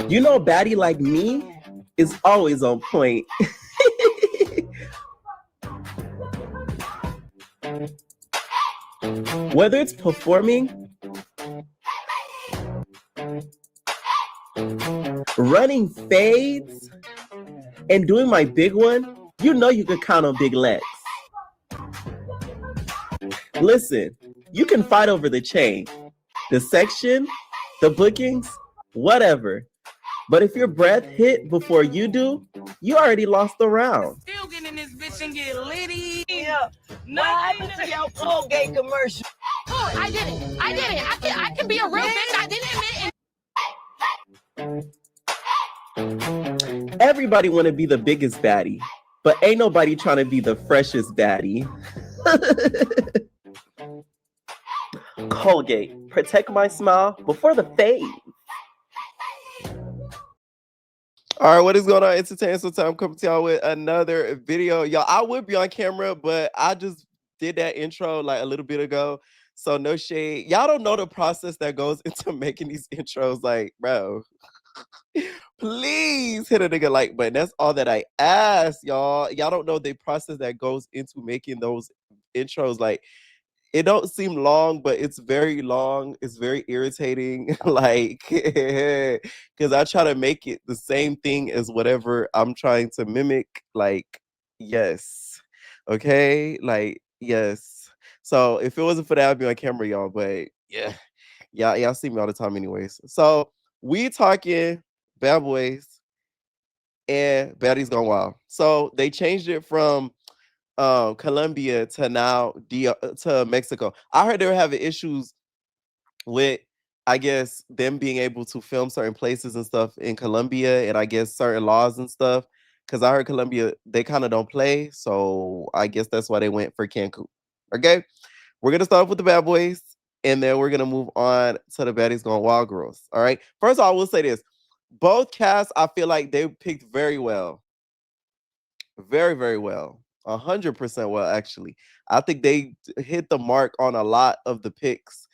You know, a baddie like me is always on point. Whether it's performing, running fades, and doing my big one, you know you can count on big legs. Listen, you can fight over the chain, the section, the bookings, whatever. But if your breath hit before you do, you already lost the round. Still getting in this bitch and get litty. Yeah. What happened to your Colgate commercial? Oh, I did it. I can be a real bitch. I didn't admit it. Everybody want to be the biggest baddie, but ain't nobody trying to be the freshest baddie. Colgate, protect my smile before the fade. All right, what is going on? Entertainment So Time coming to y'all with another video. Y'all, I would be on camera, but I just did that intro like a little bit ago. So no shade. Y'all don't know the process that goes into making these intros. Like, bro, please hit a nigga like button. That's all that I ask, y'all. Y'all don't know the process that goes into making those intros. Like, it don't seem long, but it's very long. It's very irritating. Like, because I try to make it the same thing as whatever I'm trying to mimic. Like, yes. Okay. Like, yes. So if it wasn't for that, I'd be on camera, y'all. But yeah. Y'all see me all the time anyways. So we talking Bad Boys and Baddies Gone Wild. So they changed it from Colombia to now to Mexico. I heard they were having issues with, I guess, them being able to film certain places and stuff in Colombia, and I guess certain laws and stuff. Because I heard Colombia, they kind of don't play, so I guess that's why they went for Cancun. Okay, we're gonna start off with the Bad Boys, and then we're gonna move on to the Baddies Gone Wild girls. All right. First of all, I will say this: both casts, I feel like they picked very well. Very, very well. 100% well, actually. I think they hit the mark on a lot of the picks,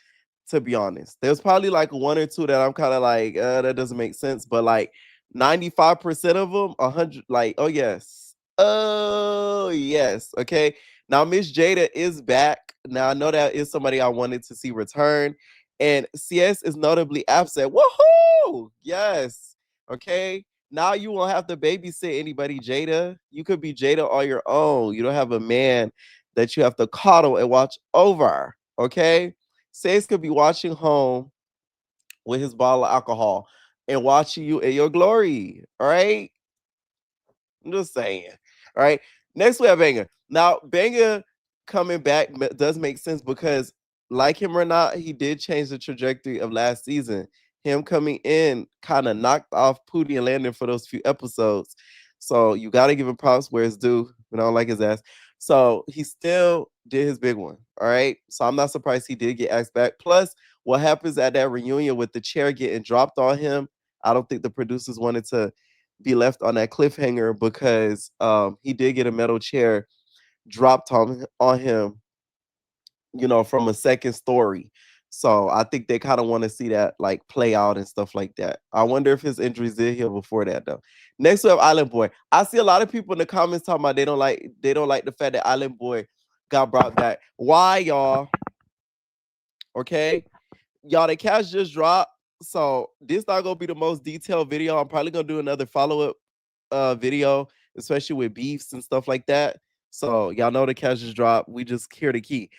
to be honest. There's probably like one or two that I'm kind of like, that doesn't make sense. But like 95% of them, 100, like, oh, yes. Oh, yes. Okay. Now, Miss Jada is back. Now, I know that is somebody I wanted to see return. And CS is notably absent. Woohoo! Yes. Okay. Now you won't have to babysit anybody, Jada. You could be Jada on your own. You don't have a man that you have to coddle and watch over. Okay? Says could be watching home with his bottle of alcohol and watching you in your glory. All right? I'm just saying. All right. Next we have Banger. Now, Banger coming back does make sense because, like him or not, he did change the trajectory of last season. Him coming in kind of knocked off Pootie and Landon for those few episodes. So you got to give him props where it's due. I don't like his ass. So he still did his big one. All right. So I'm not surprised he did get asked back. Plus, what happens at that reunion with the chair getting dropped on him, I don't think the producers wanted to be left on that cliffhanger because he did get a metal chair dropped on him, from a second story. So I think they kind of want to see that like play out and stuff like that. I wonder if his injuries did heal before that though. Next we have Island Boy. I see a lot of people in the comments talking about they don't like the fact that Island Boy got brought back. Why, y'all? Okay. Y'all, the cast just dropped. So this not gonna be the most detailed video. I'm probably gonna do another follow-up video, especially with beefs and stuff like that. So y'all know the cash just dropped. We just hear the key.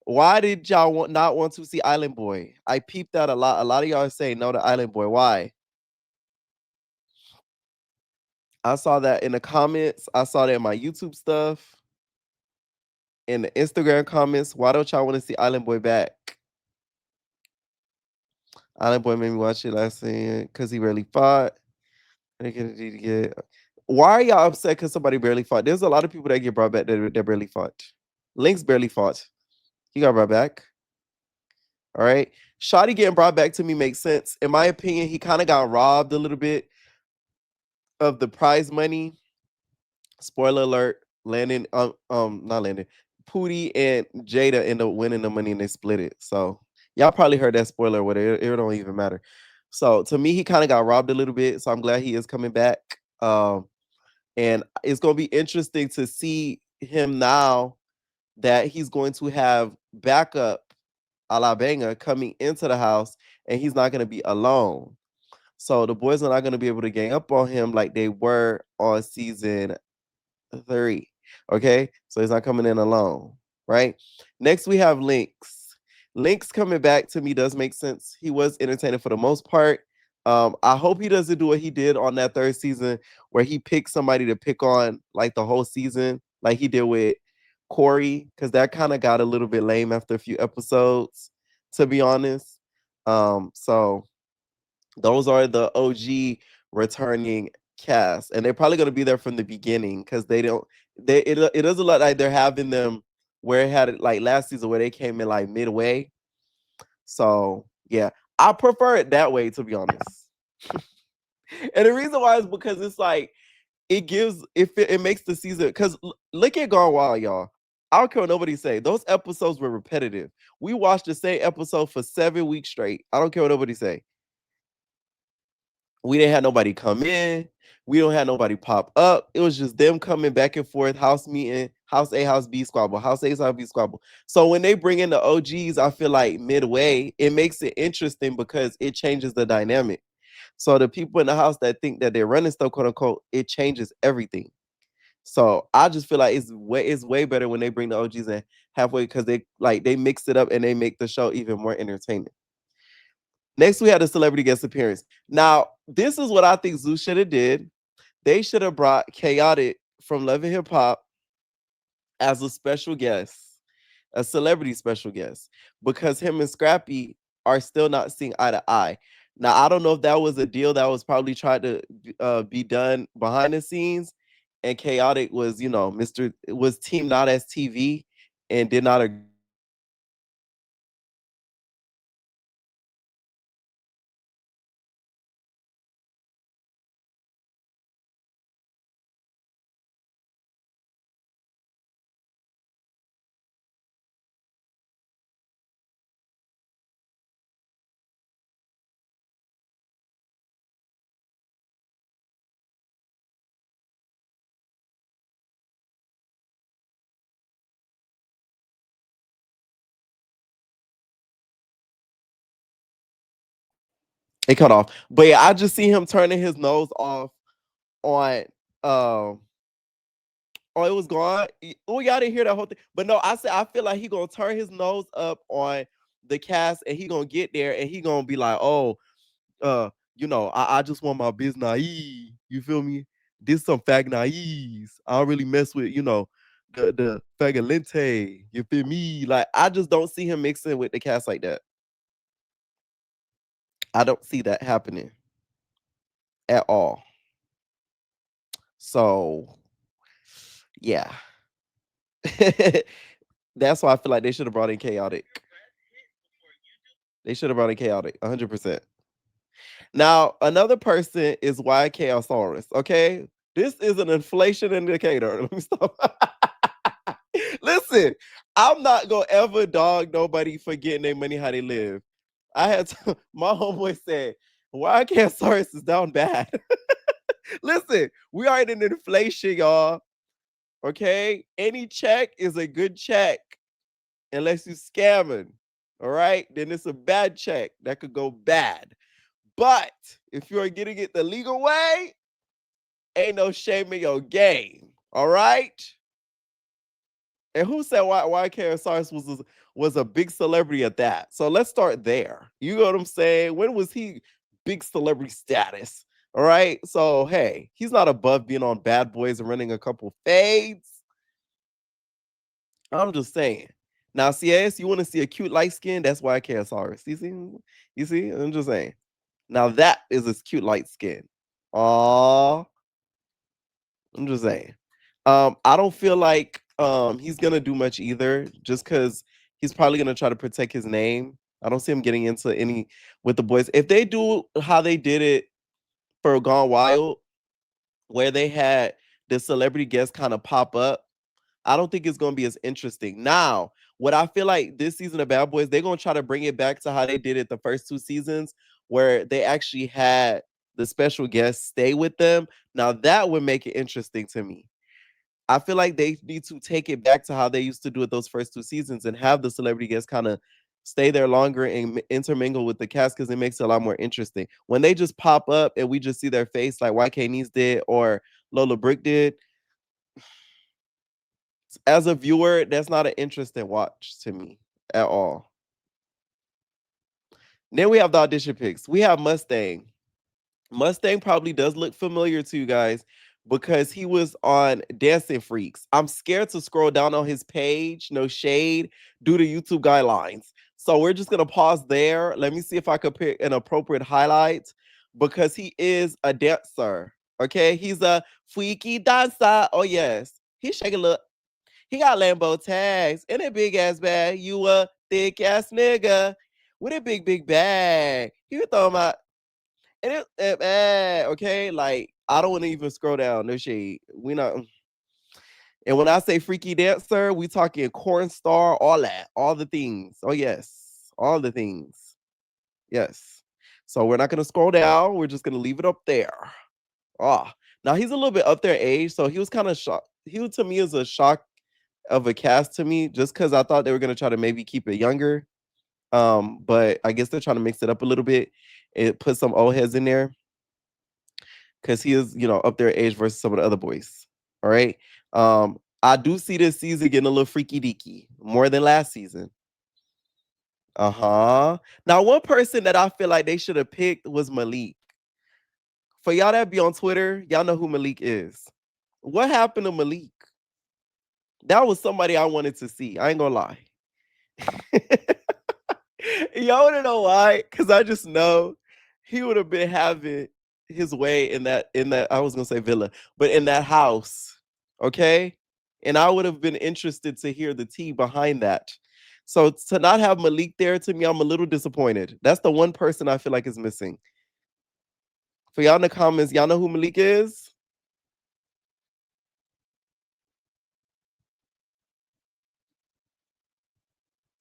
Why did y'all not want to see Island Boy? I peeped that a lot. A lot of y'all are saying no to Island Boy. Why? I saw that in the comments. I saw that in my YouTube stuff, in the Instagram comments. Why don't y'all want to see Island Boy back? Island Boy made me watch it last season because he rarely fought. Why are y'all upset because somebody barely fought? There's a lot of people that get brought back that barely fought. Lynx barely fought. He got brought back. All right. Shotty getting brought back to me makes sense. In my opinion, he kind of got robbed a little bit of the prize money. Spoiler alert, Landon, not Landon, Pootie and Jada end up winning the money and they split it. So y'all probably heard that spoiler, whatever. It don't even matter. So to me, he kind of got robbed a little bit. So I'm glad he is coming back. And it's gonna be interesting to see him now that he's going to have backup a la Banger coming into the house, and he's not gonna be alone. So the boys are not gonna be able to gang up on him like they were on season 3. Okay, so he's not coming in alone, right? Next, we have Lynx. Lynx coming back to me does make sense. He was entertaining for the most part. I hope he doesn't do what he did on that 3rd season where he picked somebody to pick on like the whole season, like he did with Corey, because that kind of got a little bit lame after a few episodes, to be honest. So those are the OG returning cast, and they're probably going to be there from the beginning because they don't. It doesn't look like they're having them where it had it like last season where they came in like midway. So yeah, I prefer it that way, to be honest. And the reason why is because it's like it gives it makes the season, because look at Gone Wild, y'all. I don't care what nobody say. Those episodes were repetitive. We watched the same episode for 7 weeks straight. I don't care what nobody say. We didn't have nobody come in. We don't have nobody pop up. It was just them coming back and forth, house meeting, house A, house B squabble, house A, house B squabble. So when they bring in the OGs, I feel like midway, it makes it interesting because it changes the dynamic. So the people in the house that think that they're running stuff, quote unquote, it changes everything. So I just feel like it's way better when they bring the OGs in halfway, because they mix it up and they make the show even more entertaining. Next, we had a celebrity guest appearance. Now, this is what I think Zeus should have did. They should have brought Chaotic from Love and Hip Hop as a special guest, a celebrity special guest, because him and Scrappy are still not seeing eye to eye. Now, I don't know if that was a deal that was probably tried to be done behind the scenes, and Chaotic was, Mr. was team not as TV and did not agree to it. So I don't know if that was a deal that was tried to be done behind the scenes, but I just feel like it cut off. But yeah, I just see him turning his nose off on um oh, it was gone. Oh, y'all didn't hear that whole thing. But no, I said I feel like he gonna turn his nose up on the cast, and he gonna get there and he gonna be like, oh, uh, I just want my biz naive. You feel me? This some fag naives. I don't really mess with, the fagolente. You feel me? Like I just don't see him mixing with the cast like that. I don't see that happening at all. So yeah. That's why I feel like they should have brought in chaotic. They should have brought in chaotic, 100%. Now, another person is Y Chaosaurus. Okay. This is an inflation indicator. Let me stop. Listen, I'm not gonna ever dog nobody for getting their money how they live. My homeboy said, "Why can't Saurus is down bad?" Listen, we are in an inflation, y'all. Okay, any check is a good check unless you scamming. All right, then it's a bad check that could go bad. But if you are getting it the legal way, ain't no shame in your game. All right. And who said why Karasaurus was a big celebrity at that? So let's start there. You know what I'm saying? When was he big celebrity status? All right. So hey, he's not above being on Bad Boys and running a couple fades. I'm just saying. Now, CS, you want to see a cute light skin? That's why Karasaurus. You see? You see? I'm just saying. Now that is his cute light skin. Aw, I'm just saying. I don't feel like he's gonna do much either, just because he's probably gonna try to protect his name. I don't see him getting into any with the boys. If they do how they did it for Gone Wild, where they had the celebrity guests kind of pop up, I don't think it's gonna be as interesting. Now, what I feel like this season of Bad Boys, they're gonna try to bring it back to how they did it the first 2 seasons, where they actually had the special guests stay with them. Now that would make it interesting to me. I feel like they need to take it back to how they used to do it those first 2 seasons and have the celebrity guests kind of stay there longer and intermingle with the cast because it makes it a lot more interesting. When they just pop up and we just see their face like YK Nice did or Lola Brick did, as a viewer, that's not an interesting watch to me at all. Then we have the audition picks. We have Mustang. Mustang probably does look familiar to you guys because he was on Dancing Freaks. I'm scared to scroll down on his page, no shade, due to YouTube guidelines. So we're just gonna pause there. Let me see if I could pick an appropriate highlight because he is a dancer. Okay, he's a freaky dancer. Oh yes, he's shaking. Look, he got Lambo tags and a big ass bag. You a thick ass nigga with a big bag. He was throwing my and okay, like I don't want to even scroll down. No shade. We not. And when I say freaky dancer, we talking corn star, all that, all the things. Oh yes, all the things. Yes. So we're not gonna scroll down. We're just gonna leave it up there. Ah, now he's a little bit up there in age, so he was kind of shocked. He was, to me is a shock of a cast to me, just because I thought they were gonna try to maybe keep it younger. But I guess they're trying to mix it up a little bit and put some old heads in there because he is, up there age versus some of the other boys. All right. I do see this season getting a little freaky deaky more than last season. Uh-huh. Now, one person that I feel like they should have picked was Malik. For y'all that be on Twitter, y'all know who Malik is. What happened to Malik? That was somebody I wanted to see. I ain't gonna lie. Y'all wanna know why? Because I just know he would have been having his way in that I was gonna say villa, but in that house. Okay. And I would have been interested to hear the tea behind that. So to not have Malik there, to me, I'm a little disappointed. That's the one person I feel like is missing. For y'all in the comments, y'all know who Malik is?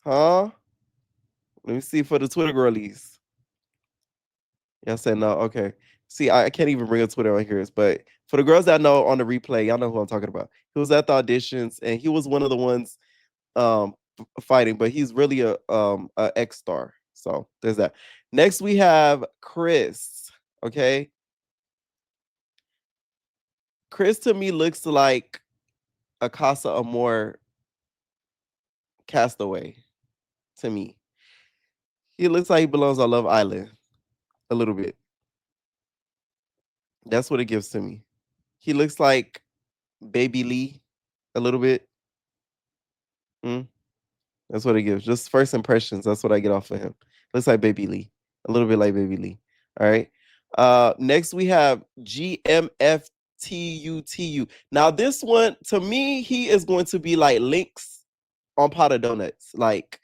Huh? Let me see for the Twitter girlies. Y'all said no. Okay. See, I can't even bring up Twitter on here, but for the girls that know on the replay, y'all know who I'm talking about. He was at the auditions and he was one of the ones fighting, but he's really a X star. So there's that. Next we have Chris. Okay. Chris to me looks like a Casa Amor castaway to me. He looks like he belongs on Love Island a little bit. That's what it gives to me. He looks like Baby Lee a little bit. Mm, that's what it gives. Just first impressions. That's what I get off of him. Looks like Baby Lee. A little bit like Baby Lee. All right. Next we have GMFTUTU. Now this one, to me, he is going to be like Lynx on pot of donuts. Like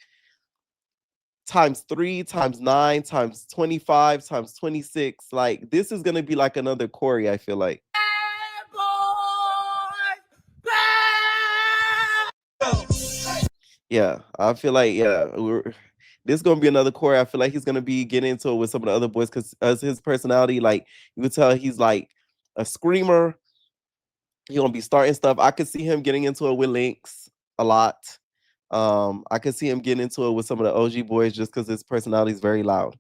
times 3, times 9, times 25, times 26. Like this is gonna be like another Corey, I feel like. Yeah, I feel like this is gonna be another Corey. I feel like he's gonna be getting into it with some of the other boys because as his personality, like you could tell he's like a screamer. He gonna be starting stuff. I could see him getting into it with Lynx a lot. I could see him getting into it with some of the OG boys just because his personality is very loud.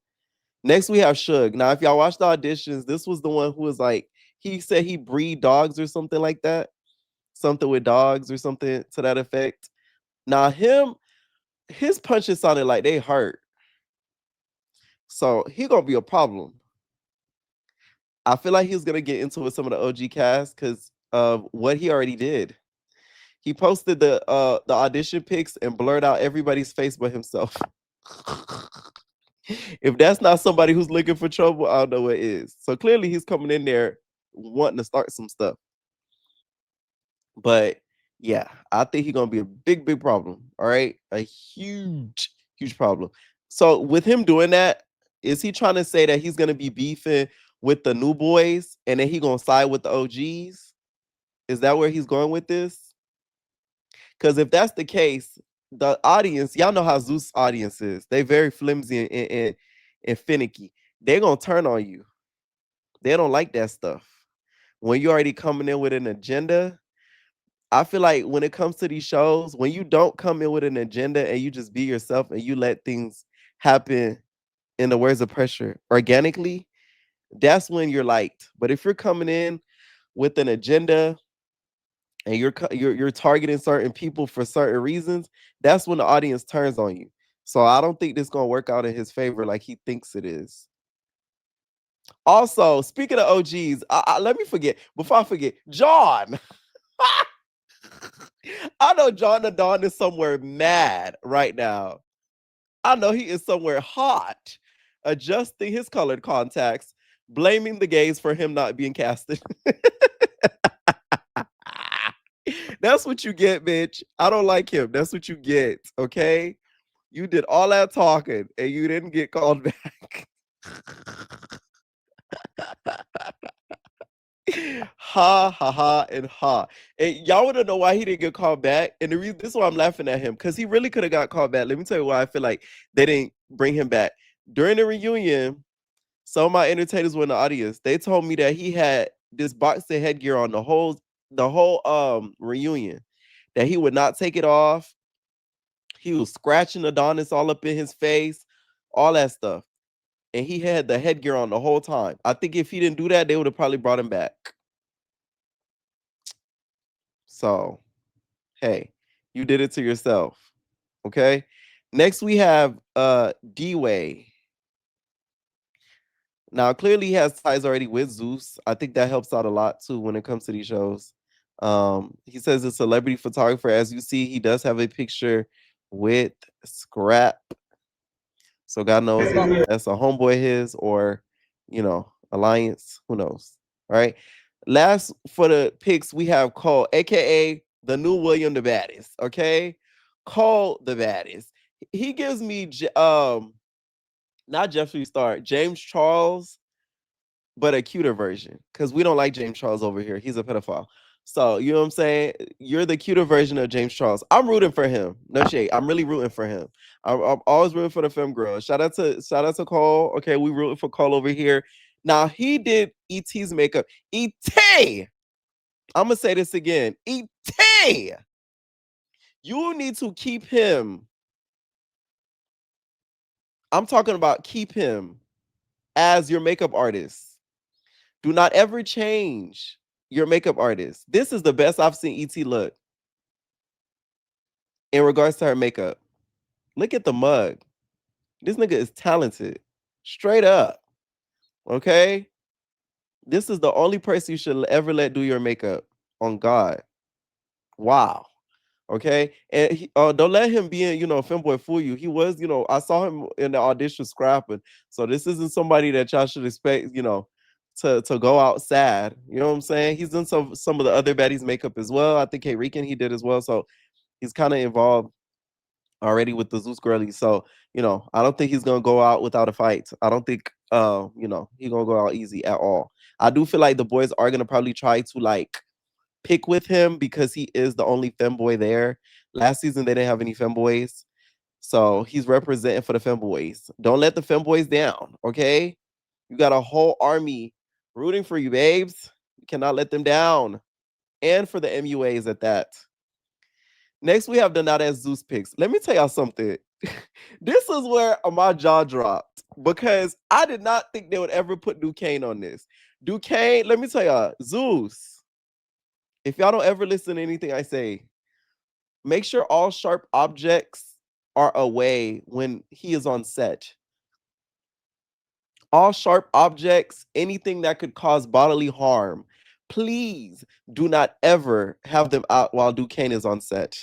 Next, we have Suge. Now, if y'all watch the auditions, this was the one who was like, he said he breed dogs or something like that. Something with dogs or something to that effect. Now, his punches sounded like they hurt. So he gonna be a problem. I feel like he's gonna get into it with some of the OG cast because of what he already did. He posted the audition pics and blurred out everybody's face but himself. If that's not somebody who's looking for trouble, I don't know what is. So clearly he's coming in there wanting to start some stuff. But yeah, I think he's gonna be a big problem. All right. A huge problem. So with him doing that, is he trying to say that he's gonna be beefing with the new boys and then he gonna side with the OGs? Is that where he's going with this? Because if that's the case, the audience, y'all know how Zeus audience is. They very flimsy and finicky. they're gonna turn on you. They don't like that stuff. When you're already coming in with an agenda, I feel like when it comes to these shows, when you don't come in with an agenda and you just be yourself and you let things happen in the words of pressure organically, that's when you're liked. But if you're coming in with an agenda and you're targeting certain people for certain reasons, that's when the audience turns on you. So I don't think this gonna work out in his favor like he thinks it is. Also, speaking of OGs, let me forget before I forget, John. I know John the Don is somewhere mad right now. I know he is somewhere hot, adjusting his colored contacts, blaming the gays for him not being casted. That's what you get, bitch. I don't like him. That's what you get. Okay. You did all that talking and you didn't get called back. Ha ha ha and ha. And y'all want to know why he didn't get called back? And the reason this is why I'm laughing at him, because he really could have got called back. Let me tell you why I feel like they didn't bring him back. During the reunion, some of my entertainers were in the audience. They told me that he had this boxing headgear on the whole reunion, that he would not take it off. He was scratching Adonis all up in his face, all that stuff. And he had the headgear on the whole time. I think if he didn't do that, they would have probably brought him back. So, hey, you did it to yourself. Okay. Next we have D-Way. Now, clearly he has ties already with Zeus. I think that helps out a lot too when it comes to these shows. He says a celebrity photographer. As you see, he does have a picture with Scrap. So God knows if that's a homeboy his or, alliance. Who knows? All right. Last for the picks, we have Cole, aka the new William the Baddest. Okay. Cole the Baddest. He gives me not Jeffree Star, James Charles, but a cuter version. Because we don't like James Charles over here. He's a pedophile. So you know what I'm saying? You're the cuter version of James Charles. I'm rooting for him. No shade. I'm really rooting for him. I'm always rooting for the film girl. Shout out to Cole. Okay, we rooting for Cole over here. Now he did ET's makeup. ET. I'm gonna say this again. ET. You need to keep him. I'm talking about keep him as your makeup artist. Do not ever change your makeup artist. This is the best I've seen ET look in regards to her makeup. Look at the mug. This nigga is talented. Straight up. Okay? This is the only person you should ever let do your makeup. On God. Wow. Okay? And don't let him be in, femboy fool you. He was, I saw him in the audition scrapping. So this isn't somebody that y'all should expect, to go out sad. You know what I'm saying? He's done some of the other baddies makeup as well. I think K Rican he did as well. So he's kind of involved already with the Zeus girlies. So, I don't think he's gonna go out without a fight. I don't think he's gonna go out easy at all. I do feel like the boys are gonna probably try to like pick with him because he is the only femboy there. Last season they didn't have any femboys. So he's representing for the femboys. Don't let the femboys down, okay? You got a whole army rooting for you, babes. You cannot let them down. And for the MUAs at that. Next, we have the Not As Zeus picks. Let me tell y'all something. This is where my jaw dropped because I did not think they would ever put Duquesne on this. Duquesne, let me tell y'all, Zeus, if y'all don't ever listen to anything I say, make sure all sharp objects are away when he is on set. All sharp objects, anything that could cause bodily harm, please do not ever have them out while Duquesne is on set.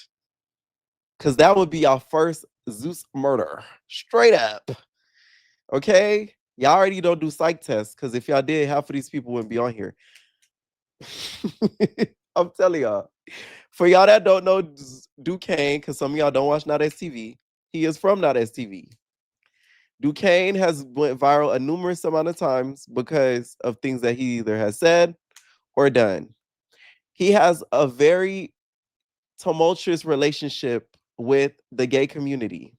Because that would be our first Zeus murder. Straight up. Okay? Y'all already don't do psych tests. Because if y'all did, half of these people wouldn't be on here. I'm telling y'all. For y'all that don't know Duquesne, because some of y'all don't watch Not As TV, he is from Not As TV. Duquesne has went viral a numerous amount of times because of things that he either has said or done. He has a very tumultuous relationship with the gay community.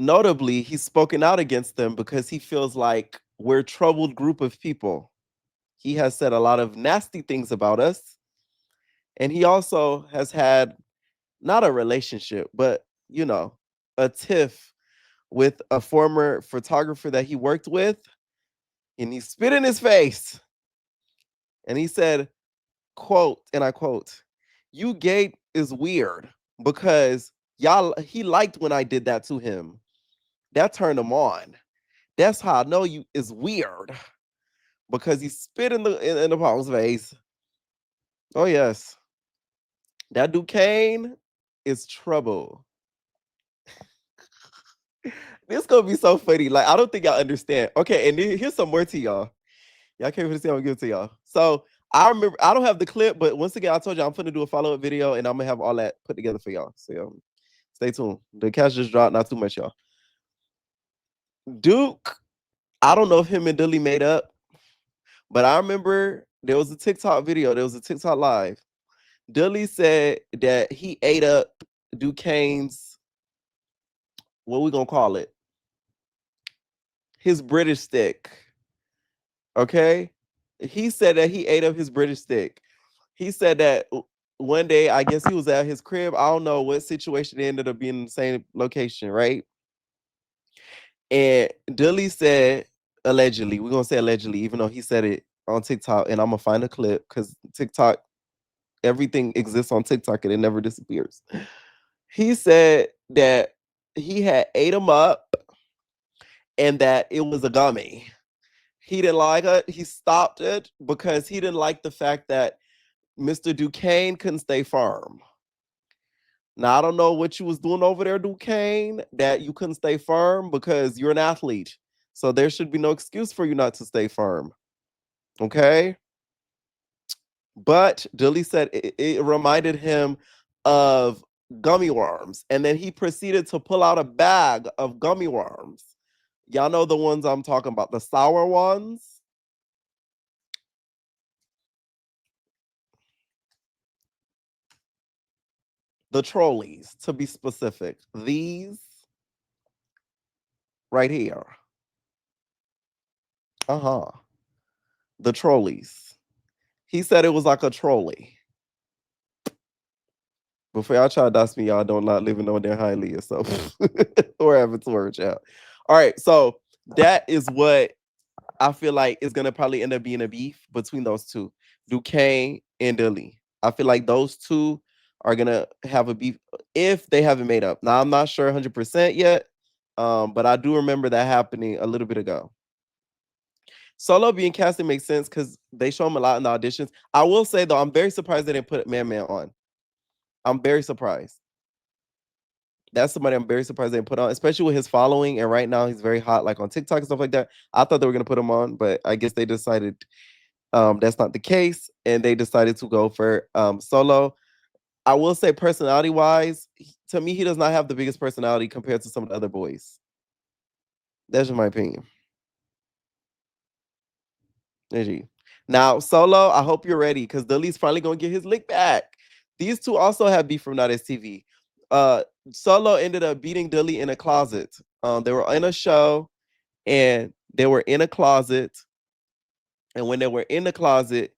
Notably, he's spoken out against them because he feels like we're a troubled group of people. He has said a lot of nasty things about us. And he also has had not a relationship, but a tiff with a former photographer that he worked with. And he spit in his face. And he said, quote, and I quote, "You gay is weird because he liked when I did that to him. That turned him on. That's how I know you is weird." Because he spit in the Paul's face. Oh yes, that Duquesne is trouble. This gonna be so funny. Like I don't think y'all understand. Okay, and here's some more to y'all. Y'all can't even see I'm gonna give it to y'all. So I remember I don't have the clip, but once again I told you I'm gonna do a follow-up video and I'm gonna have all that put together for y'all. So stay tuned. The cash just dropped, not too much, y'all. Duke, I don't know if him and Dilly made up, but I remember there was a TikTok video, there was a TikTok live. Dilly said that he ate up Duquesne's, what we gonna call it? His British stick. Okay? He said that he ate up his British stick. He said that one day, I guess he was at his crib. I don't know what situation it ended up being in the same location, right? And Dilly said, allegedly, we're gonna say allegedly, even though he said it on TikTok, and I'm gonna find a clip because TikTok, everything exists on TikTok and it never disappears. He said that he had ate him up and that it was a gummy. He didn't like it. He stopped it because he didn't like the fact that Mr. Duquesne couldn't stay firm. Now, I don't know what you was doing over there, Duquesne, that you couldn't stay firm because you're an athlete. So there should be no excuse for you not to stay firm. Okay? But Dilly said it reminded him of gummy worms. And then he proceeded to pull out a bag of gummy worms. Y'all know the ones I'm talking about, the sour ones. The trolleys, to be specific. These right here. Uh-huh. The trolleys. He said it was like a trolley. Before y'all try to dust me, y'all don't not living on their highly or so. Or having to work out. All right, so that is what I feel like is gonna probably end up being a beef between those two, Duquesne and Dilly. I feel like those two are gonna have a beef if they haven't made up. Now I'm not sure 100% yet, but I do remember that happening a little bit ago. Solo being casted makes sense because they show him a lot in the auditions. I will say though, I'm very surprised they didn't put Man Man on. I'm very surprised. That's somebody I'm very surprised they didn't put on, especially with his following. And right now he's very hot, like on TikTok and stuff like that. I thought they were gonna put him on, but I guess they decided that's not the case, and they decided to go for Solo. I will say, personality wise, to me, he does not have the biggest personality compared to some of the other boys. That's just my opinion. GG. Now, Solo, I hope you're ready because Dudley's finally gonna get his lick back. These two also have beef from Not TV. Solo ended up beating Dudley in a closet. They were in a show and they were in a closet. And when they were in the closet,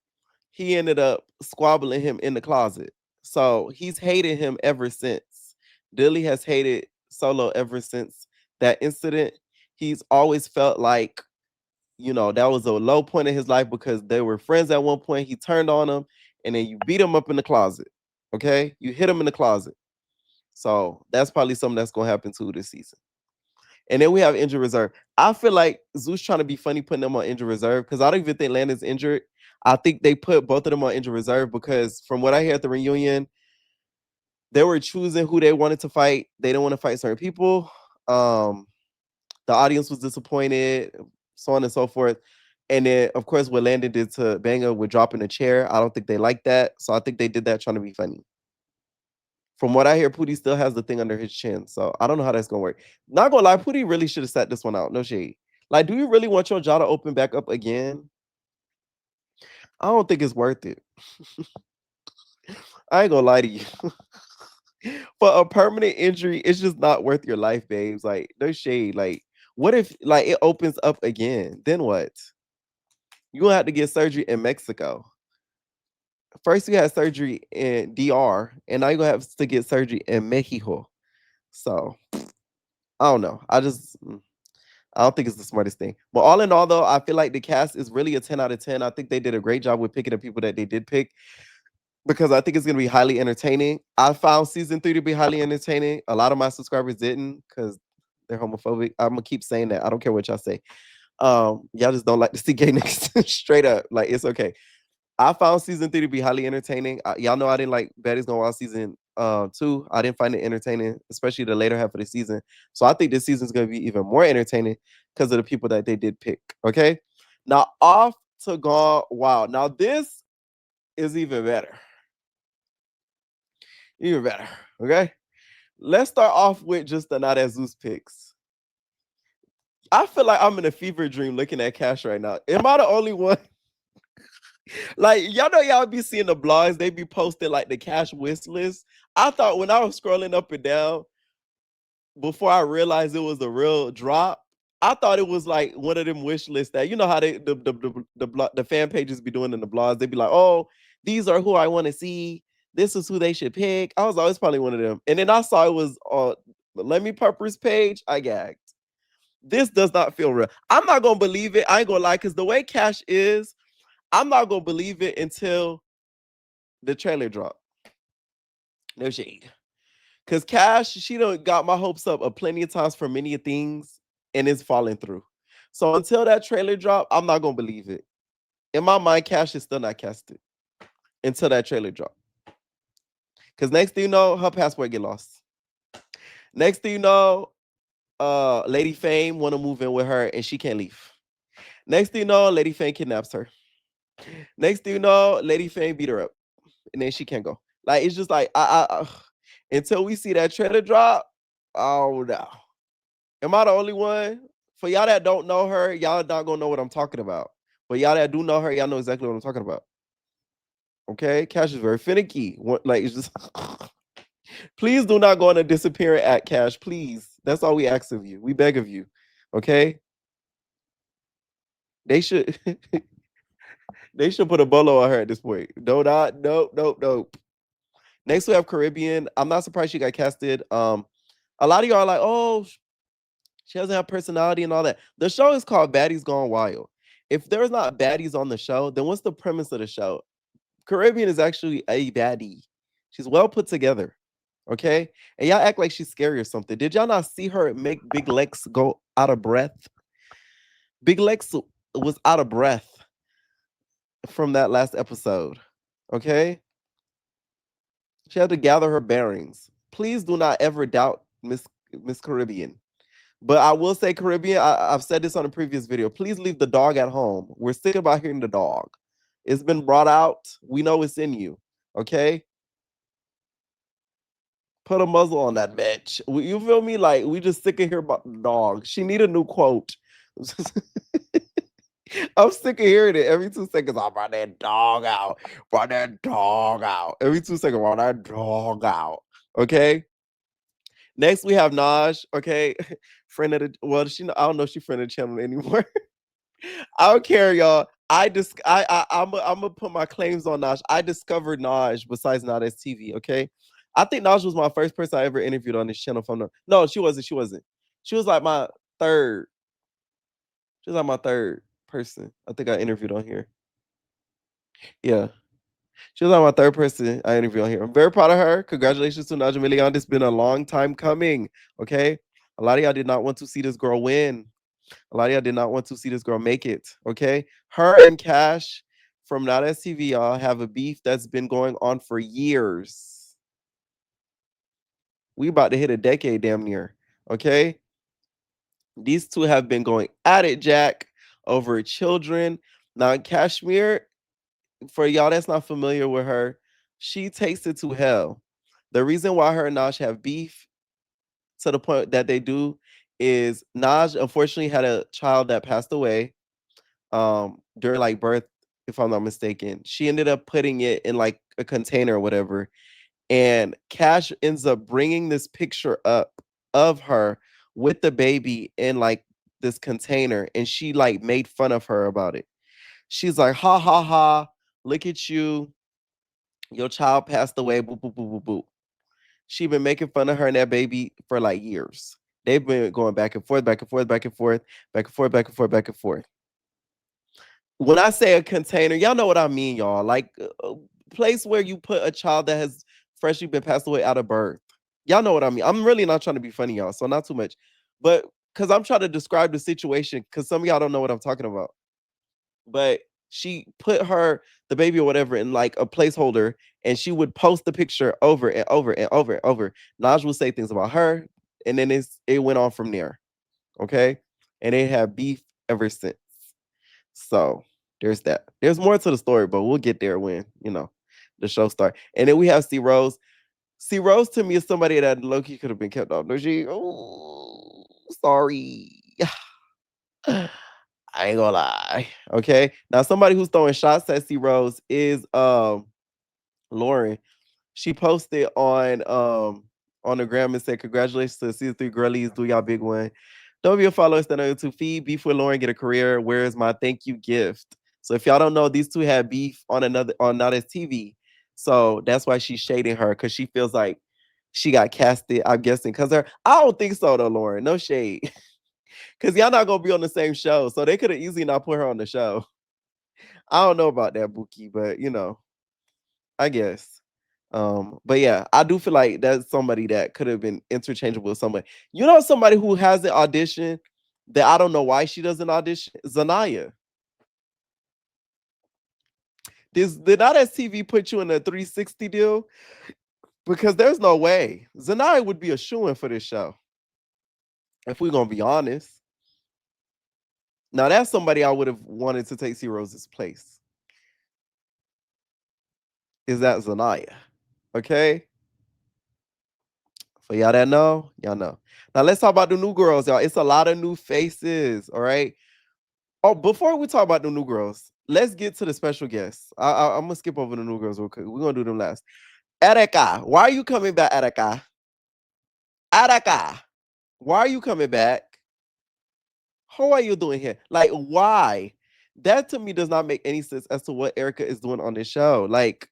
he ended up squabbling him in the closet. So he's hated him ever since. Dilly has hated Solo ever since that incident. He's always felt like, that was a low point in his life because they were friends at one point. He turned on him and then you beat him up in the closet. Okay? You hit him in the closet. So that's probably something that's going to happen too this season. And then we have injured reserve. I feel like Zeus trying to be funny putting them on injured reserve because I don't even think Landon's injured. I think they put both of them on injured reserve because from what I hear at the reunion, they were choosing who they wanted to fight. They didn't want to fight certain people. The audience was disappointed, so on and so forth. And then, of course, what Landon did to Banger with dropping a chair, I don't think they liked that. So I think they did that trying to be funny. From what I hear, Pootie still has the thing under his chin. So I don't know how that's going to work. Not going to lie, Pootie really should have sat this one out. No shade. Like, do you really want your jaw to open back up again? I don't think it's worth it. I ain't going to lie to you. For a permanent injury, it's just not worth your life, babes. Like, no shade. Like, what if like it opens up again? Then what? You gonna have to get surgery in Mexico. First, you had surgery in DR, and now you're gonna have to get surgery in Mexico. So I don't know. I don't think it's the smartest thing. But all in all, though, I feel like the cast is really a 10 out of 10. I think they did a great job with picking the people that they did pick because I think it's going to be highly entertaining. I found season 3 to be highly entertaining. A lot of my subscribers didn't because they're homophobic. I'm gonna keep saying that. I don't care what y'all say. Y'all just don't like to see gay niggas straight up. Like, it's okay. I found season 3 to be highly entertaining. Y'all know I didn't like Betty's Gonna Wild season 2. I didn't find it entertaining, especially the later half of the season. So I think this season is gonna be even more entertaining because of the people that they did pick. Okay. Now off to Gone Wild. Now this is even better. Even better. Okay. Let's start off with just the Not as Zeus picks. I feel like I'm in a fever dream looking at Cash right now. Am I the only one? Like, y'all know y'all be seeing the blogs, they be posting like the Cash wish list. I thought when I was scrolling up and down before I realized it was a real drop, I thought it was like one of them wish lists that you know how they the fan pages be doing in the blogs. They be like, oh, these are who I want to see. This is who they should pick. I was always probably one of them. And then I saw it was on Let Me Purper's page. I gagged. This does not feel real. I'm not gonna believe it. I ain't gonna lie, because the way Cash is, I'm not gonna believe it until the trailer drop. No shade. Cause Cash, she done got my hopes up a plenty of times for many things, and it's falling through. So until that trailer drop, I'm not gonna believe it. In my mind, Cash is still not casted until that trailer drop. Cause next thing you know, her passport get lost. Next thing you know, Lady Fame wanna move in with her and she can't leave. Next thing you know, Lady Fame kidnaps her. Next thing you know, Lady Fame beat her up, and then she can't go. Like, it's just like until we see that trailer drop. Oh no. Am I the only one? For y'all that don't know her, y'all not gonna know what I'm talking about. But y'all that do know her, y'all know exactly what I'm talking about. Okay, Cash is very finicky. Like, it's just please do not go on a disappearing act, Cash. Please, that's all we ask of you. We beg of you. Okay, they should they should put a bolo on her at this point. No, not nope, nope, nope. Next we have Caribbean. I'm not surprised she got casted. A lot of y'all are like, oh, she doesn't have personality and all that. The show is called Baddies Gone Wild. If there's not baddies on the show, then what's the premise of the show? Caribbean is actually a baddie. She's well put together. Okay? And y'all act like she's scary or something. Did y'all not see her make Big Lex go out of breath? Big Lex was out of breath from that last episode. Okay? She had to gather her bearings. Please do not ever doubt Miss Caribbean. But I will say, Caribbean, I've said this on a previous video. Please leave the dog at home. We're sick about hearing the dog. It's been brought out. We know it's in you. Okay? Put a muzzle on that bitch. You feel me? Like, we just sick of hearing about the dog. She need a new quote. I'm sick of hearing it every 2 seconds. I brought that dog out. Brought that dog out. Every 2 seconds, brought that dog out. Okay? Next, we have Naj. Okay? Friend of the, well, I don't know if she's friend of the channel anymore. I don't care, y'all. I'm gonna put my claims on Naj. I discovered Naj besides Not as TV. Okay, I think Naj was my first person I ever interviewed on this channel. From no, she wasn't. She wasn't. She was like my third. She was like my third person. I think I interviewed on here. Yeah, she was like my third person I interviewed on here. I'm very proud of her. Congratulations to Naja Milian. It's been a long time coming. Okay, a lot of y'all did not want to see this girl win. A lot of y'all did not want to see this girl make it. Okay. Her and Cash from Not as TV, y'all, have a beef that's been going on for years. We about to hit a decade damn near. Okay. These two have been going at it, Jack, over children. Now, Kashmir, for y'all that's not familiar with her, she takes it to hell. The reason why her and Nash have beef to the point that they do is Naj unfortunately had a child that passed away during like birth, if I'm not mistaken. She ended up putting it in like a container or whatever, And Cash ends up bringing this picture up of her with the baby in like this container, and she like made fun of her about it. She's like, ha ha ha, look at you, your child passed away, boo boo boo boo boo. She been making fun of her and that baby for like years. They've been going back and forth, back and forth, back and forth, back and forth, back and forth, back and forth. When I say a container, y'all know what I mean, y'all. Like a place where you put a child that has freshly been passed away out of birth. Y'all know what I mean. I'm really not trying to be funny, y'all, so not too much. But because I'm trying to describe the situation, because some of y'all don't know what I'm talking about. But she put the baby or whatever in like a placeholder, and she would post the picture over and over and over and over. Naj would say things about her, and then it went on from there. Okay. And they have beef ever since. So there's that. There's more to the story, but we'll get there when, the show starts. And then we have C Rose. C Rose to me is somebody that Loki could have been kept off. No, she, oh, sorry. I ain't gonna lie. Okay. Now somebody who's throwing shots at C Rose is Lauren. She posted on the gram and said, "Congratulations to the season 3 girlies, do y'all big one. Don't be a follower, stand on YouTube feed, beef with Lauren, get a career. Where is my thank you gift?" So if y'all don't know, these two had beef on Not As TV. So that's why she's shading her, because she feels like she got casted, I'm guessing, because I don't think so though, Lauren. No shade. Because y'all not gonna be on the same show. So they could have easily not put her on the show. I don't know about that, Buki, but I guess. But yeah, I do feel like that's somebody that could have been interchangeable with somebody. Somebody who has an audition that I don't know why she doesn't audition? Zanaya. Did not TV put you in a 360 deal? Because there's no way. Zanaya would be a shoo-in for this show. If we're gonna be honest. Now that's somebody I would have wanted to take C Rose's place. Is that Zanaya? Okay. For y'all that know, y'all know. Now let's talk about the new girls, y'all. It's a lot of new faces. All right. Oh, before we talk about the new girls, let's get to the special guests. I'm gonna skip over the new girls real quick. We're gonna do them last. Erica, why are you coming back, Erica? Erica, why are you coming back? How are you doing here? Like, why? That to me does not make any sense as to what Erica is doing on this show. Like,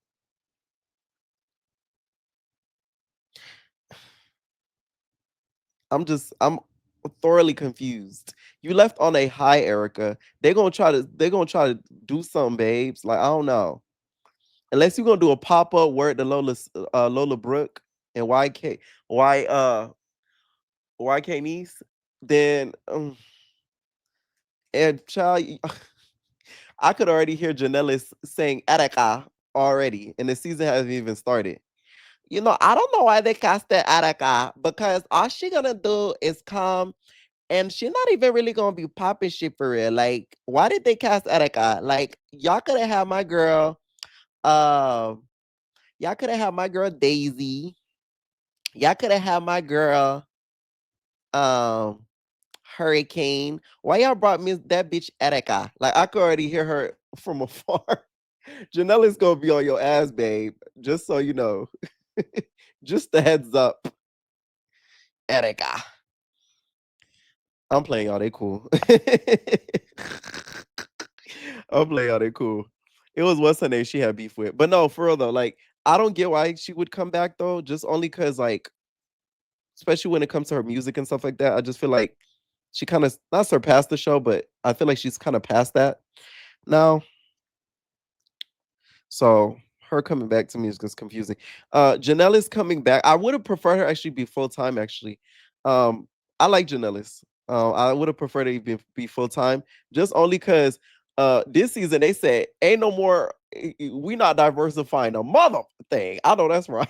I'm thoroughly confused. You left on a high, Erica. They're gonna try to do something, babes. Like, I don't know. Unless you're gonna do a pop-up word to Lola Brooke and Y YK niece, then and child, I could already hear Janellis saying Attica already, and the season hasn't even started. I don't know why they casted Attica, because all she gonna do is come, and she not even really gonna be popping shit for real. Like, why did they cast Attica? Like, y'all could have had my girl, um, y'all could have had my girl Daisy. Y'all could have had my girl, um, Hurricane. Why y'all brought me that bitch Erica? Like, I could already hear her from afar. Janella's gonna be on your ass, babe. Just so you know. Just a heads up. Erica. I'm playing y'all, they cool. I'm playing y'all, they cool. It was what's her name she had beef with. But no, for real though, like, I don't get why she would come back though. Just only because, like, especially when it comes to her music and stuff like that. I just feel like she kind of not surpassed the show, but I feel like she's kind of past that now. So her coming back to me is just confusing. Janelle coming back. I would have preferred her actually be full time. Actually, I like Janelle's. I would have preferred it be full time, just only because this season they said ain't no more. We not diversifying a mother thing. I know that's right.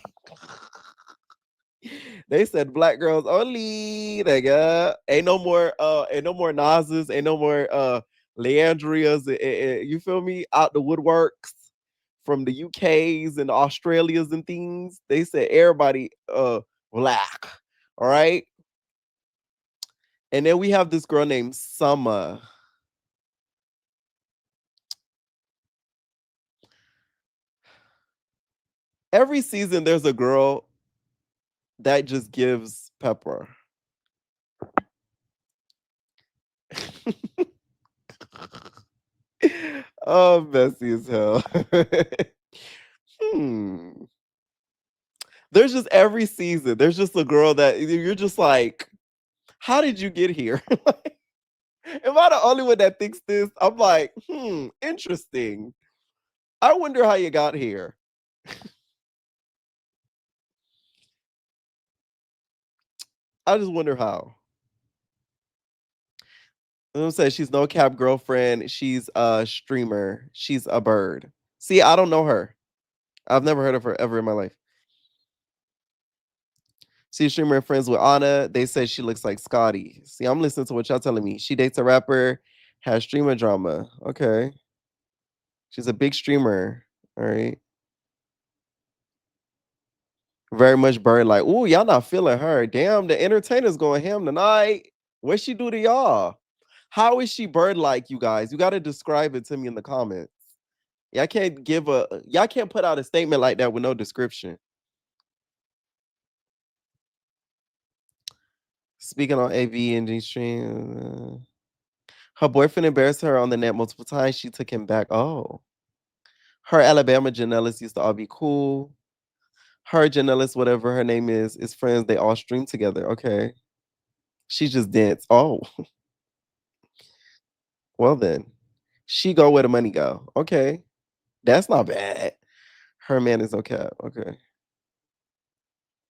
They said black girls only. Nigga. Ain't no more Nas's, ain't no more Leandrias. You feel me? Out the woodworks from the UKs and the Australias and things. They said everybody black. All right. And then we have this girl named Summer. Every season there's a girl that just gives pepper. Oh, messy as hell. hmm. There's just every season. There's just a girl that you're just like, how did you get here? Am I the only one that thinks this? I'm like, interesting. I wonder how you got here. I just wonder how. I'm gonna say she's no cap girlfriend. She's a streamer. She's a bird. See, I don't know her. I've never heard of her ever in my life. See, a streamer and friends with Anna. They say she looks like Scotty. See, I'm listening to what y'all telling me. She dates a rapper, has streamer drama. Okay. She's a big streamer. All right. Very much bird like, ooh, y'all not feeling her. Damn, the entertainer's going ham tonight. What she do to y'all? How is she bird like, you guys? You got to describe it to me in the comments. Y'all can't put out a statement like that with no description. Speaking on AV and G stream, her boyfriend embarrassed her on the net multiple times. She took him back. Oh, her Alabama Janellis used to all be cool. Her Janellis, whatever her name is friends. They all stream together. Okay, she just danced. Oh, well then, she go where the money go. Okay, that's not bad. Her man is okay. Okay,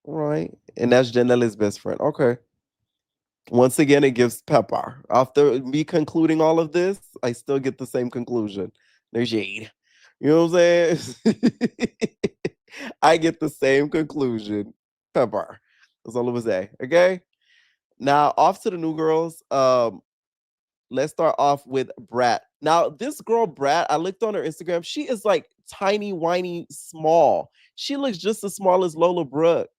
right, and that's Janellis' best friend. Okay. Once again, it gives pepper. After me concluding all of this, I still get the same conclusion. There's shade. You know what I'm saying? I get the same conclusion. Pepper. That's all I'm gonna say. Okay. Now off to the new girls. Let's start off with Brat. Now, this girl Brat, I looked on her Instagram. She is like tiny, whiny, small. She looks just as small as Lola Brooke.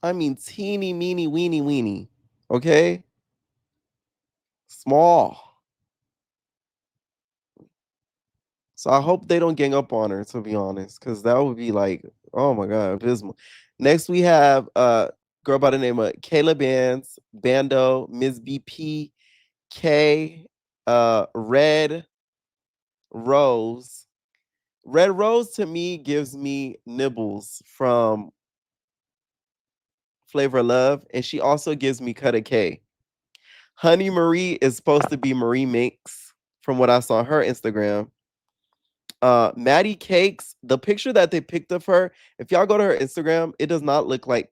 I mean, teeny, meeny, weeny, weeny. Okay? Small. So I hope they don't gang up on her, to be honest, because that would be like, oh my god, abysmal. Next we have girl by the name of Kayla Bando, Ms. BP, K, Red Rose. Red Rose to me gives me Nibbles from Flavor of Love, and she also gives me Cut a K. Honey Marie is supposed to be Marie Minx from what I saw on her Instagram. Maddie Cakes, the picture that they picked of her, if y'all go to her Instagram, it does not look like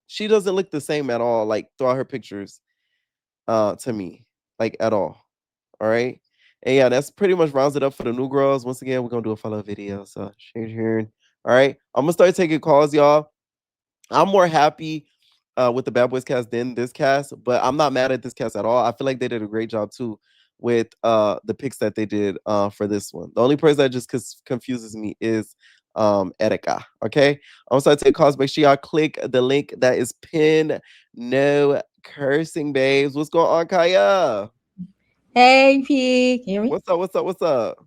she doesn't look the same at all, like throughout her pictures, to me, like at all. All right. And yeah, that's pretty much rounds it up for the new girls. Once again, we're gonna do a follow video. So share here. All right. I'm gonna start taking calls, y'all. I'm more happy with the Bad Boys cast than this cast, but I'm not mad at this cast at all. I feel like they did a great job too with the picks that they did for this one. The only person that just confuses me is Erika. Okay, I'm gonna start taking calls. Make sure y'all click the link that is pinned. No cursing, babes. What's going on, Kaya? Hey, P. Can you hear me? What's up? What's up? What's up?